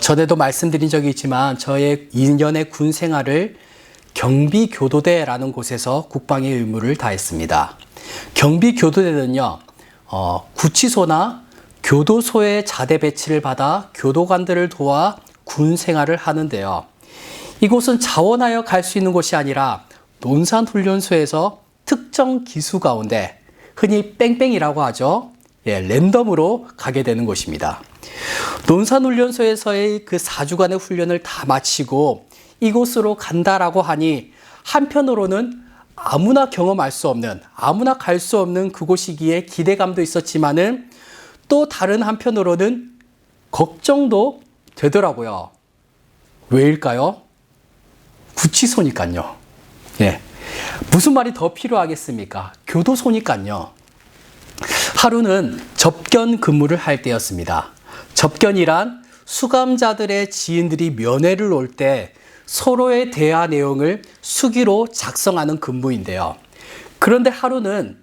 전에도 말씀드린 적이 있지만 저의 2년의 군 생활을 경비교도대라는 곳에서 국방의 의무를 다했습니다. 경비교도대는요, 구치소나 교도소에 자대 배치를 받아 교도관들을 도와 군 생활을 하는데요. 이곳은 자원하여 갈 수 있는 곳이 아니라 논산훈련소에서 특정 기수 가운데 흔히 뺑뺑이라고 하죠. 랜덤으로 가게 되는 곳입니다. 논산훈련소에서의 그 4주간의 훈련을 다 마치고 이곳으로 간다라고 하니 한편으로는 아무나 경험할 수 없는, 아무나 갈 수 없는 그곳이기에 기대감도 있었지만은 또 다른 한편으로는 걱정도 되더라고요. 왜일까요? 구치소니까요. 무슨 말이 더 필요하겠습니까? 교도소니까요. 하루는 접견 근무를 할 때였습니다. 접견이란 수감자들의 지인들이 면회를 올 때 서로의 대화 내용을 수기로 작성하는 근무인데요. 그런데 하루는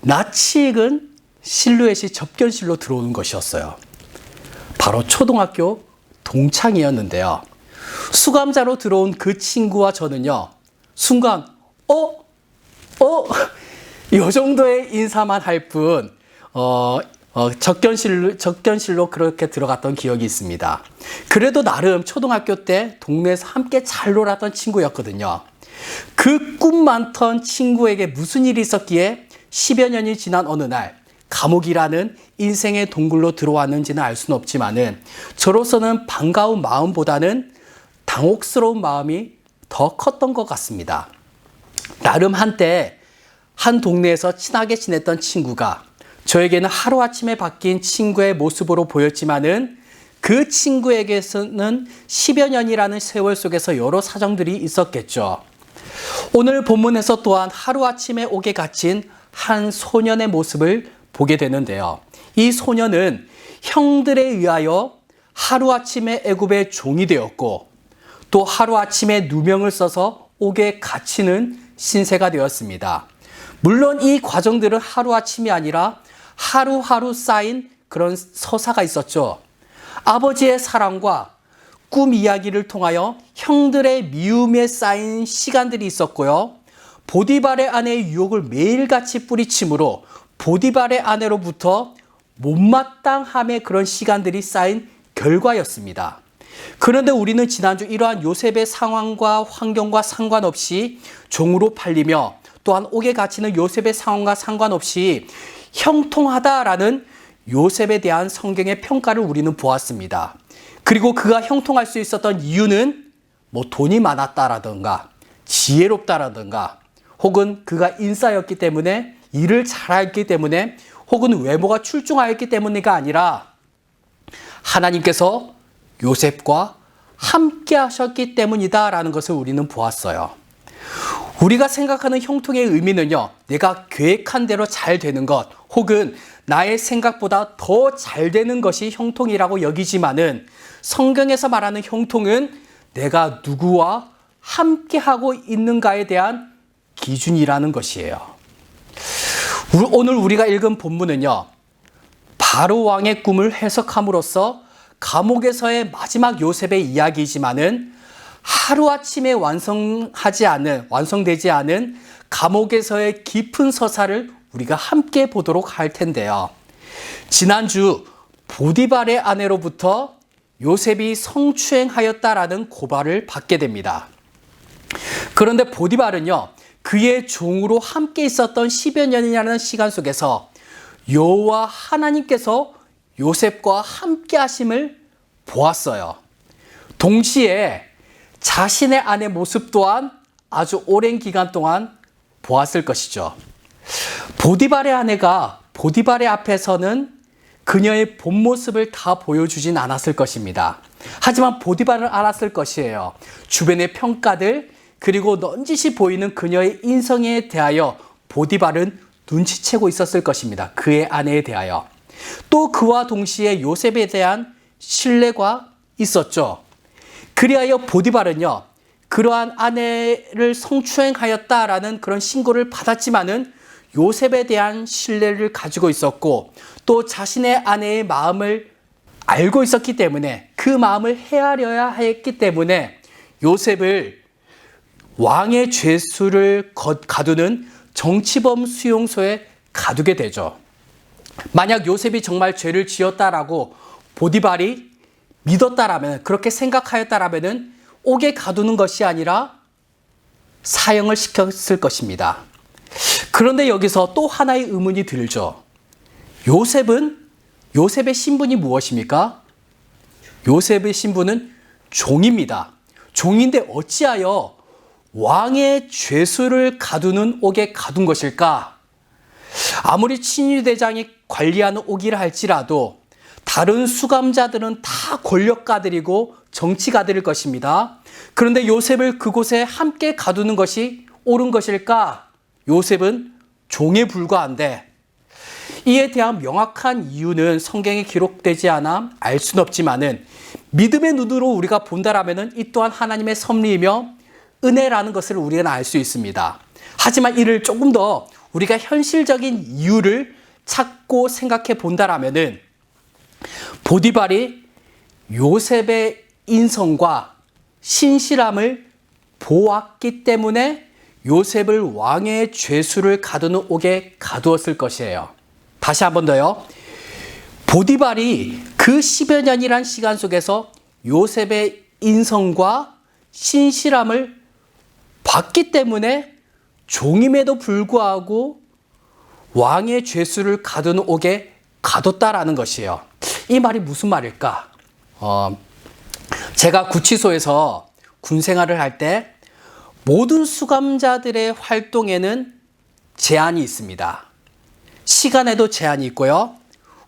낯이 익은 실루엣이 접견실로 들어오는 것이었어요. 바로 초등학교 동창이었는데요. 수감자로 들어온 그 친구와 저는요, 순간 이 정도의 인사만 할 뿐 접견실로 그렇게 들어갔던 기억이 있습니다. 그래도 나름 초등학교 때 동네에서 함께 잘 놀았던 친구였거든요. 그 꿈 많던 친구에게 무슨 일이 있었기에 10여 년이 지난 어느 날 감옥이라는 인생의 동굴로 들어왔는지는 알 수는 없지만은 저로서는 반가운 마음보다는 당혹스러운 마음이 더 컸던 것 같습니다. 나름 한때 한 동네에서 친하게 지냈던 친구가 저에게는 하루아침에 바뀐 친구의 모습으로 보였지만은 그 친구에게서는 10여 년이라는 세월 속에서 여러 사정들이 있었겠죠. 오늘 본문에서 또한 하루아침에 옥에 갇힌 한 소년의 모습을 보게 되는데요. 이 소년은 형들에 의하여 하루아침에 애굽의 종이 되었고 또 하루아침에 누명을 써서 옥에 갇히는 신세가 되었습니다. 물론 이 과정들은 하루아침이 아니라 하루하루 쌓인 그런 서사가 있었죠. 아버지의 사랑과 꿈 이야기를 통하여 형들의 미움에 쌓인 시간들이 있었고요. 보디발의 아내의 유혹을 매일같이 뿌리침으로 보디발의 아내로부터 못마땅함의 그런 시간들이 쌓인 결과였습니다. 그런데 우리는 지난주 이러한 요셉의 상황과 환경과 상관없이 종으로 팔리며 또한 옥에 갇히는 요셉의 상황과 상관없이 형통하다라는 요셉에 대한 성경의 평가를 우리는 보았습니다. 그리고 그가 형통할 수 있었던 이유는 돈이 많았다라든가 지혜롭다라든가 혹은 그가 인싸였기 때문에 일을 잘했기 때문에 혹은 외모가 출중하였기 때문이가 아니라 하나님께서 요셉과 함께 하셨기 때문이다라는 것을 우리는 보았어요. 우리가 생각하는 형통의 의미는요, 내가 계획한 대로 잘 되는 것 혹은 나의 생각보다 더 잘 되는 것이 형통이라고 여기지만은 성경에서 말하는 형통은 내가 누구와 함께하고 있는가에 대한 기준이라는 것이에요. 오늘 우리가 읽은 본문은요, 바로 왕의 꿈을 해석함으로써 감옥에서의 마지막 요셉의 이야기이지만은 하루아침에 완성되지 않은 감옥에서의 깊은 서사를 우리가 함께 보도록 할 텐데요. 지난주 보디발의 아내로부터 요셉이 성추행하였다라는 고발을 받게 됩니다. 그런데 보디발은요, 그의 종으로 함께 있었던 10여 년이라는 시간 속에서 여호와 하나님께서 요셉과 함께 하심을 보았어요. 동시에 자신의 아내 모습 또한 아주 오랜 기간 동안 보았을 것이죠. 보디발의 아내가 보디발의 앞에서는 그녀의 본 모습을 다 보여주진 않았을 것입니다. 하지만 보디발은 알았을 것이에요. 주변의 평가들 그리고 넌지시 보이는 그녀의 인성에 대하여 보디발은 눈치채고 있었을 것입니다. 그의 아내에 대하여. 또 그와 동시에 요셉에 대한 신뢰가 있었죠. 그리하여 보디발은요, 그러한 아내를 성추행하였다라는 그런 신고를 받았지만은 요셉에 대한 신뢰를 가지고 있었고 또 자신의 아내의 마음을 알고 있었기 때문에 그 마음을 헤아려야 했기 때문에 요셉을 왕의 죄수를 가두는 정치범 수용소에 가두게 되죠. 만약 요셉이 정말 죄를 지었다라고 보디발이 믿었다라면, 그렇게 생각하였다라면 옥에 가두는 것이 아니라 사형을 시켰을 것입니다. 그런데 여기서 또 하나의 의문이 들죠. 요셉의 신분이 무엇입니까? 요셉의 신분은 종입니다. 종인데 어찌하여 왕의 죄수를 가두는 옥에 가둔 것일까? 아무리 친위대장이 관리하는 옥이라 할지라도 다른 수감자들은 다 권력가들이고 정치가들일 것입니다. 그런데 요셉을 그곳에 함께 가두는 것이 옳은 것일까? 요셉은 종에 불과한데, 이에 대한 명확한 이유는 성경에 기록되지 않아 알 수는 없지만은 믿음의 눈으로 우리가 본다라면은 이 또한 하나님의 섭리이며 은혜라는 것을 우리는 알 수 있습니다. 하지만 이를 조금 더 우리가 현실적인 이유를 찾고 생각해 본다라면은 보디발이 요셉의 인성과 신실함을 보았기 때문에 요셉을 왕의 죄수를 가두는 옥에 가두었을 것이에요. 다시 한 번 더요. 보디발이 그 10여 년이란 시간 속에서 요셉의 인성과 신실함을 봤기 때문에 종임에도 불구하고 왕의 죄수를 가두는 옥에 가뒀다라는 것이에요. 이 말이 무슨 말일까? 제가 구치소에서 군 생활을 할 때 모든 수감자들의 활동에는 제한이 있습니다. 시간에도 제한이 있고요.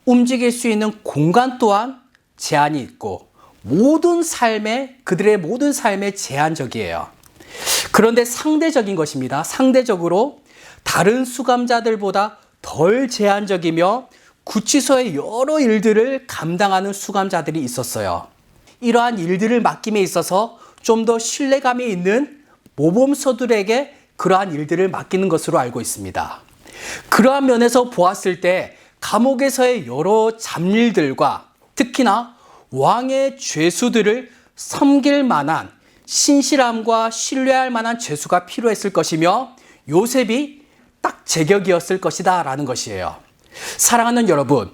움직일 수 있는 공간 또한 제한이 있고 그들의 모든 삶에 제한적이에요. 그런데 상대적인 것입니다. 상대적으로 다른 수감자들보다 덜 제한적이며 구치소의 여러 일들을 감당하는 수감자들이 있었어요. 이러한 일들을 맡김에 있어서 좀 더 신뢰감이 있는 모범소들에게 그러한 일들을 맡기는 것으로 알고 있습니다. 그러한 면에서 보았을 때 감옥에서의 여러 잡일들과 특히나 왕의 죄수들을 섬길 만한 신실함과 신뢰할 만한 죄수가 필요했을 것이며 요셉이 딱 제격이었을 것이다 라는 것이에요. 사랑하는 여러분,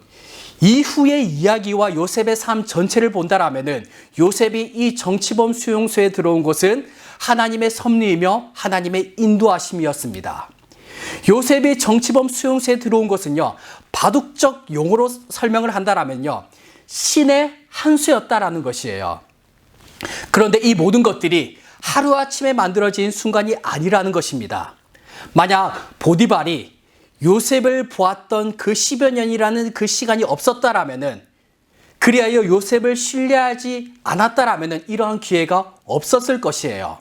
이후의 이야기와 요셉의 삶 전체를 본다라면은 요셉이 이 정치범 수용소에 들어온 것은 하나님의 섭리이며 하나님의 인도하심이었습니다. 요셉이 정치범 수용소에 들어온 것은요, 바둑적 용어로 설명을 한다라면요, 신의 한 수였다라는 것이에요. 그런데 이 모든 것들이 하루아침에 만들어진 순간이 아니라는 것입니다. 만약 보디발이 요셉을 보았던 그 10여 년이라는 그 시간이 없었다라면은, 그리하여 요셉을 신뢰하지 않았다라면은 이러한 기회가 없었을 것이에요.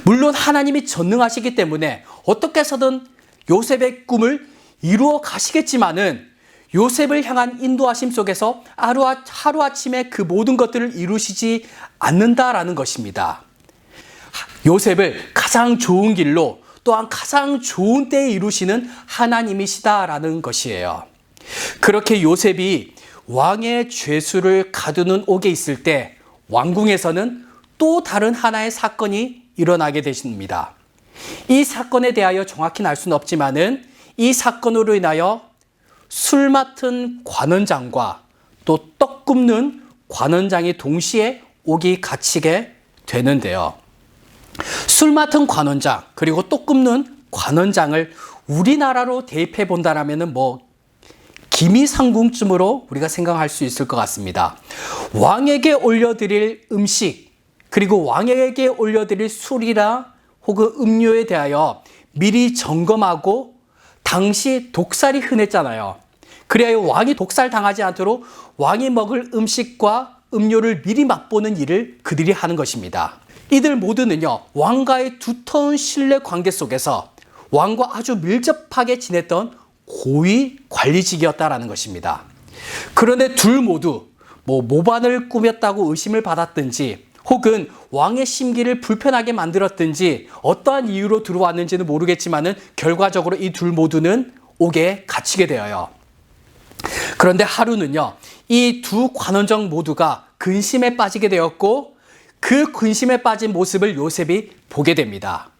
물론 하나님이 전능하시기 때문에 어떻게 해서든 요셉의 꿈을 이루어 가시겠지만은 요셉을 향한 인도하심 속에서 하루아침에 그 모든 것들을 이루시지 않는다라는 것입니다. 요셉을 가장 좋은 길로 또한 가장 좋은 때에 이루시는 하나님이시다라는 것이에요. 그렇게 요셉이 왕의 죄수를 가두는 옥에 있을 때 왕궁에서는 또 다른 하나의 사건이 일어나게 되십니다. 이 사건에 대하여 정확히는 알 수는 없지만은 이 사건으로 인하여 술 맡은 관원장과 또 떡 굽는 관원장이 동시에 옥에 갇히게 되는데요. 술 맡은 관원장 그리고 떡 굽는 관원장을 우리나라로 대입해 본다라면은 기미상궁쯤으로 우리가 생각할 수 있을 것 같습니다. 왕에게 올려드릴 음식 그리고 왕에게 올려드릴 술이나 혹은 음료에 대하여 미리 점검하고, 당시 독살이 흔했잖아요. 그래야 왕이 독살 당하지 않도록 왕이 먹을 음식과 음료를 미리 맛보는 일을 그들이 하는 것입니다. 이들 모두는요, 왕과의 두터운 신뢰 관계 속에서 왕과 아주 밀접하게 지냈던 고위 관리직이었다라는 것입니다. 그런데 둘 모두 모반을 꾸몄다고 의심을 받았든지 혹은 왕의 심기를 불편하게 만들었든지 어떠한 이유로 들어왔는지는 모르겠지만은 결과적으로 이 둘 모두는 옥에 갇히게 되어요. 그런데 하루는요, 이 두 관원장 모두가 근심에 빠지게 되었고 그 근심에 빠진 모습을 요셉이 보게 됩니다.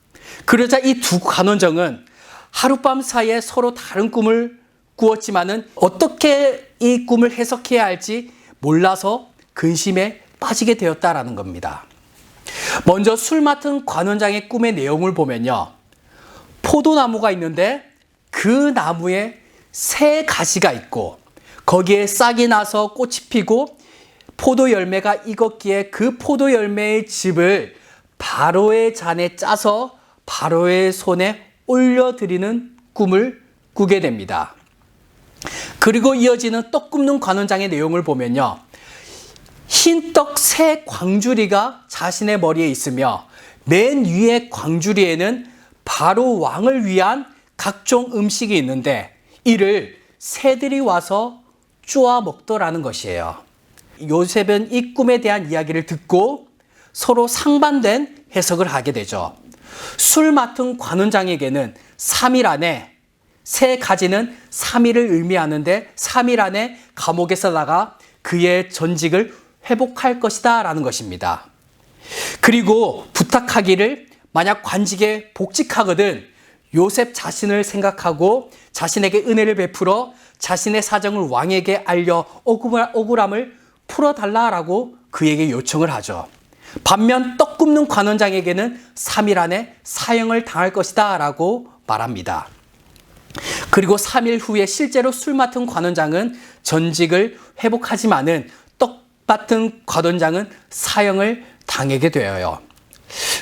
그러자 이 두 관원장은 하룻밤 사이에 서로 다른 꿈을 꾸었지만은 어떻게 이 꿈을 해석해야 할지 몰라서 근심에 빠지게 되었다라는 겁니다. 먼저 술 맡은 관원장의 꿈의 내용을 보면요, 포도나무가 있는데 그 나무에 새 가지가 있고 거기에 싹이 나서 꽃이 피고 포도 열매가 익었기에 그 포도 열매의 즙을 바로의 잔에 짜서 바로의 손에 올려드리는 꿈을 꾸게 됩니다. 그리고 이어지는 떡 굽는 관원장의 내용을 보면요, 흰떡 세 광주리가 자신의 머리에 있으며 맨 위에 광주리에는 바로 왕을 위한 각종 음식이 있는데 이를 새들이 와서 쪼아 먹더라는 것이에요. 요셉은 이 꿈에 대한 이야기를 듣고 서로 상반된 해석을 하게 되죠. 술 맡은 관원장에게는 3일 안에, 새 가지는 3일을 의미하는데 3일 안에 감옥에서 나가 그의 전직을 회복할 것이다 라는 것입니다. 그리고 부탁하기를 만약 관직에 복직하거든 요셉 자신을 생각하고 자신에게 은혜를 베풀어 자신의 사정을 왕에게 알려 억울함을 풀어달라라고 그에게 요청을 하죠. 반면 떡 굽는 관원장에게는 3일 안에 사형을 당할 것이다 라고 말합니다. 그리고 3일 후에 실제로 술 맡은 관원장은 전직을 회복하지만은 떡 맡은 관원장은 사형을 당하게 되어요.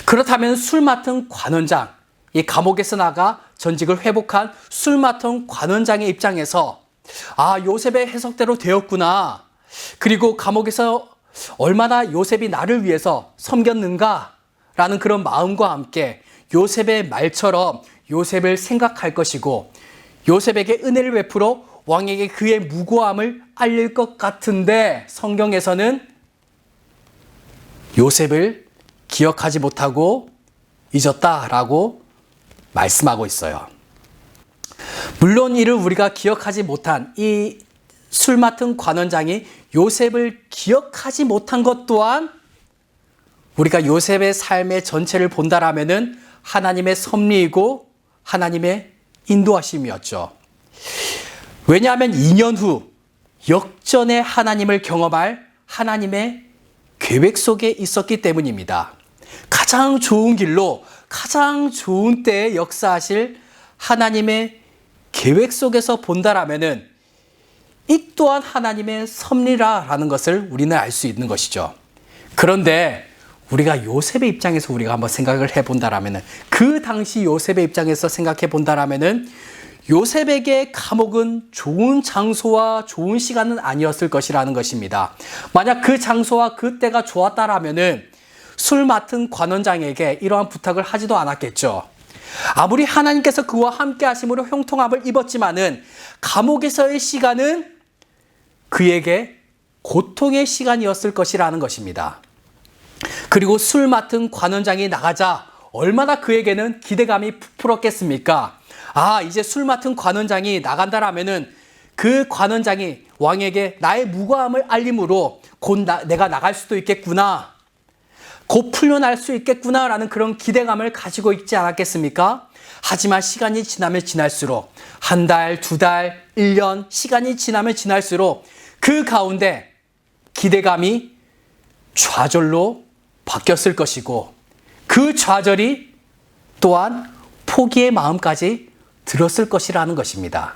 그렇다면 술 맡은 관원장, 이 감옥에서 나가 전직을 회복한 술 맡은 관원장의 입장에서 요셉의 해석대로 되었구나. 그리고 감옥에서 얼마나 요셉이 나를 위해서 섬겼는가 라는 그런 마음과 함께 요셉의 말처럼 요셉을 생각할 것이고 요셉에게 은혜를 베풀어 왕에게 그의 무고함을 알릴 것 같은데 성경에서는 요셉을 기억하지 못하고 잊었다라고 말씀하고 있어요. 물론 이를 우리가 기억하지 못한 이 술 맡은 관원장이 요셉을 기억하지 못한 것 또한 우리가 요셉의 삶의 전체를 본다라면은 하나님의 섭리이고 하나님의 인도하심이었죠. 왜냐하면 2년 후 역전의 하나님을 경험할 하나님의 계획 속에 있었기 때문입니다. 가장 좋은 길로 가장 좋은 때에 역사하실 하나님의 계획 속에서 본다라면은 이 또한 하나님의 섭리라는 것을 우리는 알 수 있는 것이죠. 그런데 우리가 요셉의 입장에서 우리가 한번 생각을 해본다라면은 그 당시 요셉의 입장에서 생각해 본다라면은 요셉에게 감옥은 좋은 장소와 좋은 시간은 아니었을 것이라는 것입니다. 만약 그 장소와 그 때가 좋았다라면은 술 맡은 관원장에게 이러한 부탁을 하지도 않았겠죠. 아무리 하나님께서 그와 함께 하심으로 형통함을 입었지만은 감옥에서의 시간은 그에게 고통의 시간이었을 것이라는 것입니다. 그리고 술 맡은 관원장이 나가자 얼마나 그에게는 기대감이 부풀었겠습니까? 이제 술 맡은 관원장이 나간다라면은 그 관원장이 왕에게 나의 무고함을 알림으로 곧 내가 나갈 수도 있겠구나. 곧 풀려날 수 있겠구나라는 그런 기대감을 가지고 있지 않았겠습니까? 하지만 시간이 지나면 지날수록 한 달, 두 달, 1년 시간이 지나면 지날수록 그 가운데 기대감이 좌절로 바뀌었을 것이고 그 좌절이 또한 포기의 마음까지 들었을 것이라는 것입니다.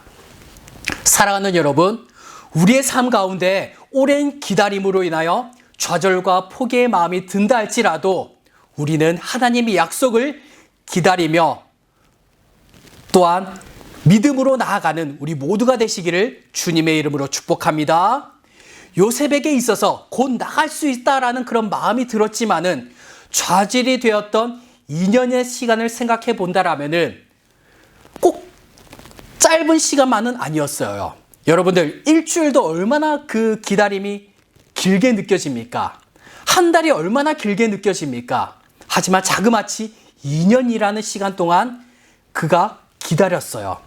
사랑하는 여러분, 우리의 삶 가운데 오랜 기다림으로 인하여 좌절과 포기의 마음이 든다 할지라도 우리는 하나님의 약속을 기다리며 또한 믿음으로 나아가는 우리 모두가 되시기를 주님의 이름으로 축복합니다. 요셉에게 있어서 곧 나갈 수 있다라는 그런 마음이 들었지만은 좌절이 되었던 2년의 시간을 생각해 본다라면은 꼭 짧은 시간만은 아니었어요. 여러분들, 일주일도 얼마나 그 기다림이 길게 느껴집니까? 한 달이 얼마나 길게 느껴집니까? 하지만 자그마치 2년이라는 시간 동안 그가 기다렸어요.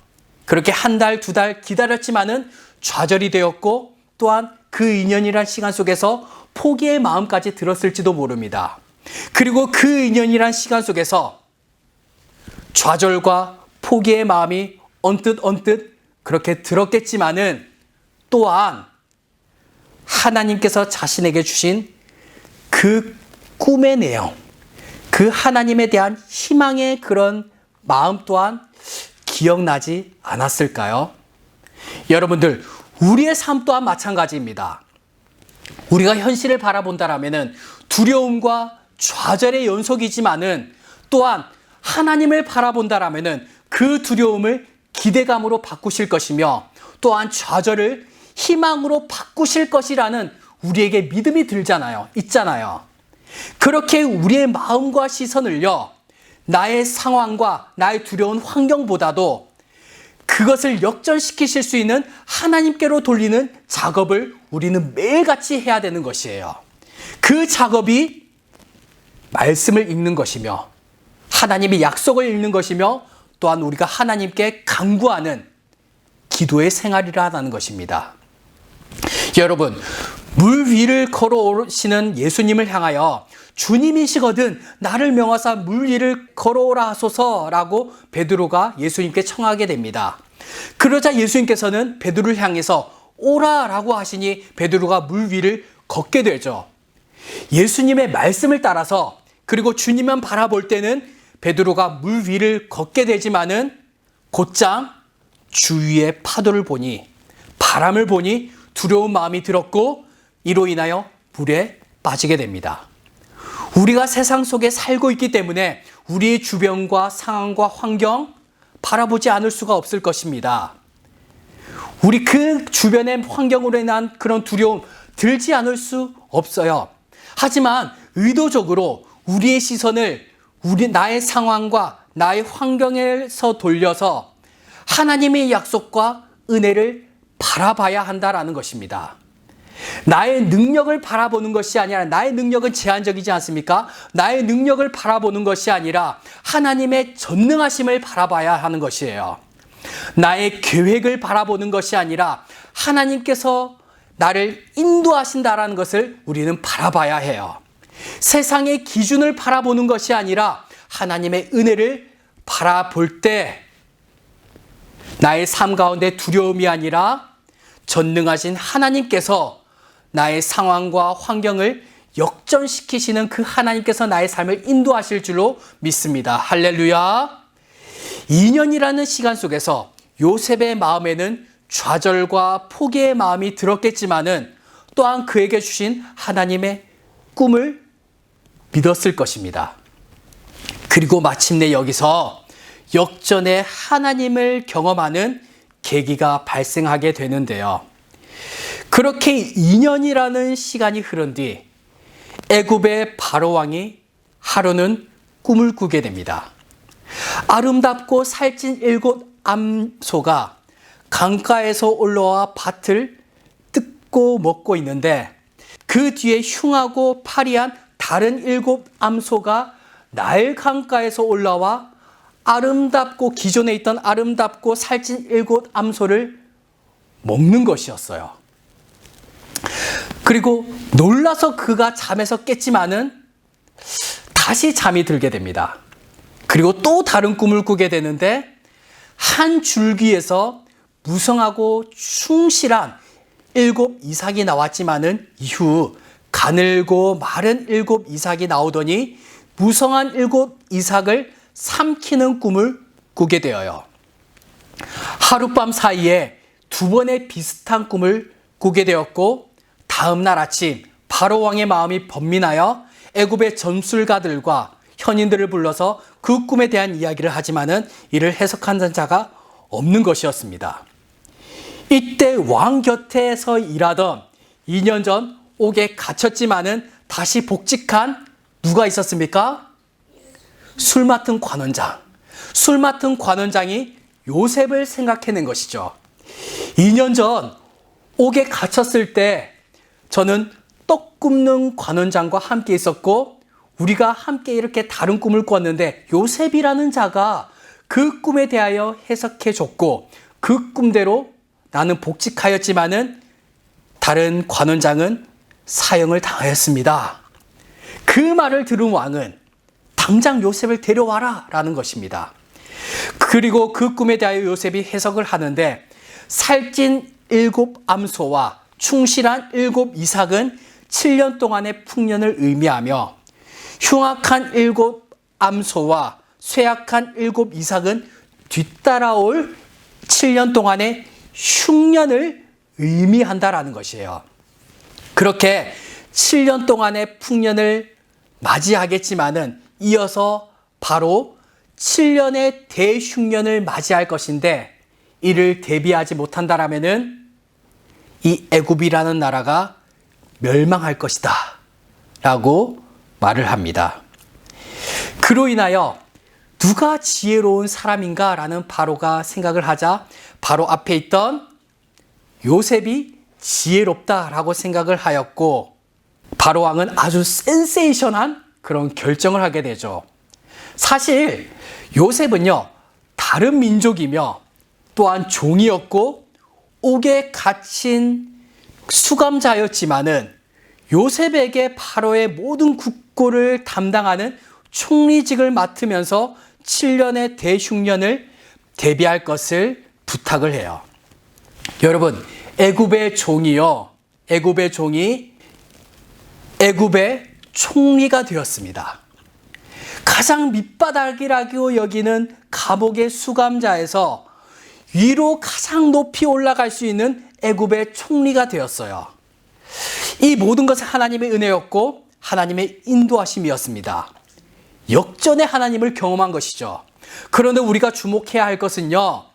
그렇게 한 달, 두 달 기다렸지만은 좌절이 되었고 또한 그 2년이란 시간 속에서 포기의 마음까지 들었을지도 모릅니다. 그리고 그 2년이란 시간 속에서 좌절과 포기의 마음이 언뜻 그렇게 들었겠지만은 또한 하나님께서 자신에게 주신 그 꿈의 내용, 그 하나님에 대한 희망의 그런 마음 또한 기억나지 않았을까요? 여러분들, 우리의 삶 또한 마찬가지입니다. 우리가 현실을 바라본다라면은 두려움과 좌절의 연속이지만은 또한 하나님을 바라본다라면은 그 두려움을 기대감으로 바꾸실 것이며 또한 좌절을 희망으로 바꾸실 것이라는 우리에게 믿음이 들잖아요. 있잖아요. 그렇게 우리의 마음과 시선을요, 나의 상황과 나의 두려운 환경보다도 그것을 역전시키실 수 있는 하나님께로 돌리는 작업을 우리는 매일같이 해야 되는 것이에요. 그 작업이 말씀을 읽는 것이며 하나님의 약속을 읽는 것이며 또한 우리가 하나님께 간구하는 기도의 생활이라는 것입니다. 여러분, 물 위를 걸어오시는 예수님을 향하여 주님이시거든 나를 명하사 물 위를 걸어오라 하소서라고 베드로가 예수님께 청하게 됩니다. 그러자 예수님께서는 베드로를 향해서 오라라고 하시니 베드로가 물 위를 걷게 되죠. 예수님의 말씀을 따라서 그리고 주님만 바라볼 때는 베드로가 물 위를 걷게 되지만은 곧장 주위의 파도를 보니 바람을 보니 두려운 마음이 들었고 이로 인하여 물에 빠지게 됩니다. 우리가 세상 속에 살고 있기 때문에 우리의 주변과 상황과 환경 바라보지 않을 수가 없을 것입니다. 우리 그 주변의 환경으로 인한 그런 두려움 들지 않을 수 없어요. 하지만 의도적으로 우리의 시선을 나의 상황과 나의 환경에서 돌려서 하나님의 약속과 은혜를 바라봐야 한다라는 것입니다. 나의 능력을 바라보는 것이 아니라 나의 능력은 제한적이지 않습니까? 나의 능력을 바라보는 것이 아니라 하나님의 전능하심을 바라봐야 하는 것이에요. 나의 계획을 바라보는 것이 아니라 하나님께서 나를 인도하신다라는 것을 우리는 바라봐야 해요. 세상의 기준을 바라보는 것이 아니라 하나님의 은혜를 바라볼 때 나의 삶 가운데 두려움이 아니라 전능하신 하나님께서 나의 상황과 환경을 역전시키시는 그 하나님께서 나의 삶을 인도하실 줄로 믿습니다. 할렐루야. 2년이라는 시간 속에서 요셉의 마음에는 좌절과 포기의 마음이 들었겠지만은 또한 그에게 주신 하나님의 꿈을 믿었을 것입니다. 그리고 마침내 여기서 역전의 하나님을 경험하는 계기가 발생하게 되는데요. 그렇게 2년이라는 시간이 흐른 뒤 애굽의 바로 왕이 하루는 꿈을 꾸게 됩니다. 아름답고 살찐 7 암소가 강가에서 올라와 밭을 뜯고 먹고 있는데 그 뒤에 흉하고 파리한 다른 7 암소가 나일 강가에서 올라와 아름답고 기존에 있던 아름답고 살찐 7 암소를 먹는 것이었어요. 그리고 놀라서 그가 잠에서 깼지만은 다시 잠이 들게 됩니다. 그리고 또 다른 꿈을 꾸게 되는데 한 줄기에서 무성하고 충실한 7 이삭이 나왔지만은 이후 가늘고 마른 7 이삭이 나오더니 무성한 7 이삭을 삼키는 꿈을 꾸게 되어요. 하룻밤 사이에 2번의 비슷한 꿈을 꾸게 되었고 다음 날 아침 바로 왕의 마음이 번민하여 애굽의 점술가들과 현인들을 불러서 그 꿈에 대한 이야기를 하지만은 이를 해석하는 자가 없는 것이었습니다. 이때 왕 곁에서 일하던 2년 전 옥에 갇혔지만은 다시 복직한 누가 있었습니까? 술 맡은 관원장. 술 맡은 관원장이 요셉을 생각해낸 것이죠. 2년 전 옥에 갇혔을 때 저는 떡 굽는 관원장과 함께 있었고 우리가 함께 이렇게 다른 꿈을 꿨는데 요셉이라는 자가 그 꿈에 대하여 해석해 줬고 그 꿈대로 나는 복직하였지만은 다른 관원장은 사형을 당하였습니다. 그 말을 들은 왕은 당장 요셉을 데려와라 라는 것입니다. 그리고 그 꿈에 대하여 요셉이 해석을 하는데 살찐 7 암소와 충실한 7 이삭은 7년 동안의 풍년을 의미하며 흉악한 7 암소와 쇠약한 7 이삭은 뒤따라올 7년 동안의 흉년을 의미한다라는 것이에요. 그렇게 7년 동안의 풍년을 맞이하겠지만은 이어서 바로 7년의 대흉년을 맞이할 것인데 이를 대비하지 못한다라면은 이 애굽이라는 나라가 멸망할 것이다 라고 말을 합니다. 그로 인하여 누가 지혜로운 사람인가 라는 바로가 생각을 하자 바로 앞에 있던 요셉이 지혜롭다라고 생각을 하였고 바로 왕은 아주 센세이션한 그런 결정을 하게 되죠. 사실 요셉은요 다른 민족이며 또한 종이었고 옥에 갇힌 수감자였지만은 요셉에게 바로의 모든 국고를 담당하는 총리직을 맡으면서 7년의 대흉년을 대비할 것을 부탁을 해요. 여러분, 애굽의 종이요. 애굽의 종이 애굽의 총리가 되었습니다. 가장 밑바닥이라고 여기는 감옥의 수감자에서 위로 가장 높이 올라갈 수 있는 애굽의 총리가 되었어요. 이 모든 것은 하나님의 은혜였고 하나님의 인도하심이었습니다. 역전의 하나님을 경험한 것이죠. 그런데 우리가 주목해야 할 것은요.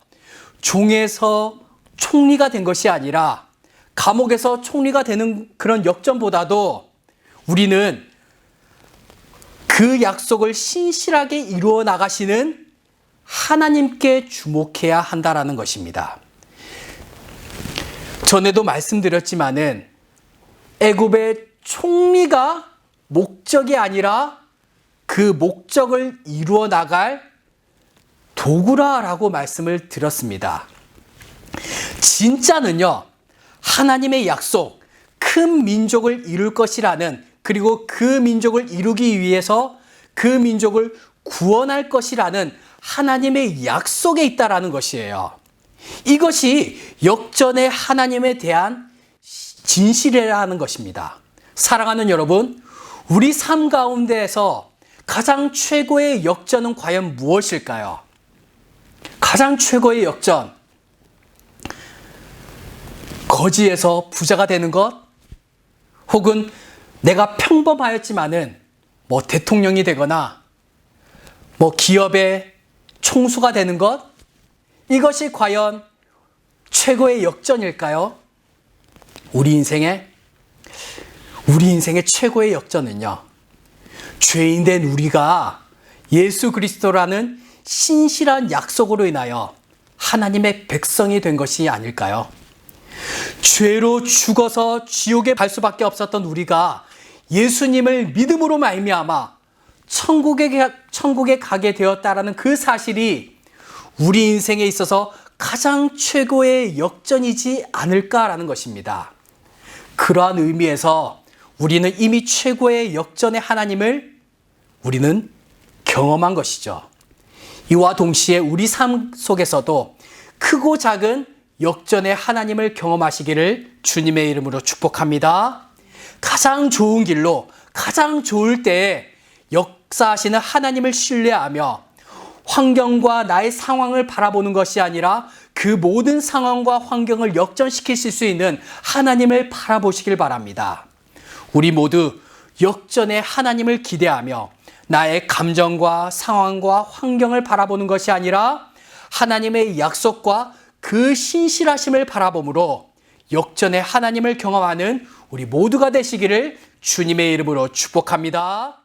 종에서 총리가 된 것이 아니라 감옥에서 총리가 되는 그런 역전보다도 우리는 그 약속을 신실하게 이루어 나가시는 하나님께 주목해야 한다라는 것입니다. 전에도 말씀드렸지만은 애굽의 총리가 목적이 아니라 그 목적을 이루어 나갈 도구라라고 말씀을 드렸습니다. 진짜는요, 하나님의 약속, 큰 민족을 이룰 것이라는 그리고 그 민족을 이루기 위해서 그 민족을 구원할 것이라는 하나님의 약속에 있다라는 것이에요. 이것이 역전의 하나님에 대한 진실이라는 것입니다. 사랑하는 여러분, 우리 삶 가운데에서 가장 최고의 역전은 과연 무엇일까요? 가장 최고의 역전, 거지에서 부자가 되는 것, 혹은 내가 평범하였지만은 대통령이 되거나 기업의 총수가 되는 것, 이것이 과연 최고의 역전일까요? 우리 인생의 최고의 역전은요, 죄인된 우리가 예수 그리스도라는 신실한 약속으로 인하여 하나님의 백성이 된 것이 아닐까요? 죄로 죽어서 지옥에 갈 수밖에 없었던 우리가 예수님을 믿음으로 말미암아 천국에 가게 되었다라는 그 사실이 우리 인생에 있어서 가장 최고의 역전이지 않을까라는 것입니다. 그러한 의미에서 우리는 이미 최고의 역전의 하나님을 우리는 경험한 것이죠. 이와 동시에 우리 삶 속에서도 크고 작은 역전의 하나님을 경험하시기를 주님의 이름으로 축복합니다. 가장 좋은 길로 가장 좋을 때에 역사하시는 하나님을 신뢰하며 환경과 나의 상황을 바라보는 것이 아니라 그 모든 상황과 환경을 역전시키실 수 있는 하나님을 바라보시길 바랍니다. 우리 모두 역전의 하나님을 기대하며 나의 감정과 상황과 환경을 바라보는 것이 아니라 하나님의 약속과 그 신실하심을 바라봄으로 역전의 하나님을 경험하는 우리 모두가 되시기를 주님의 이름으로 축복합니다.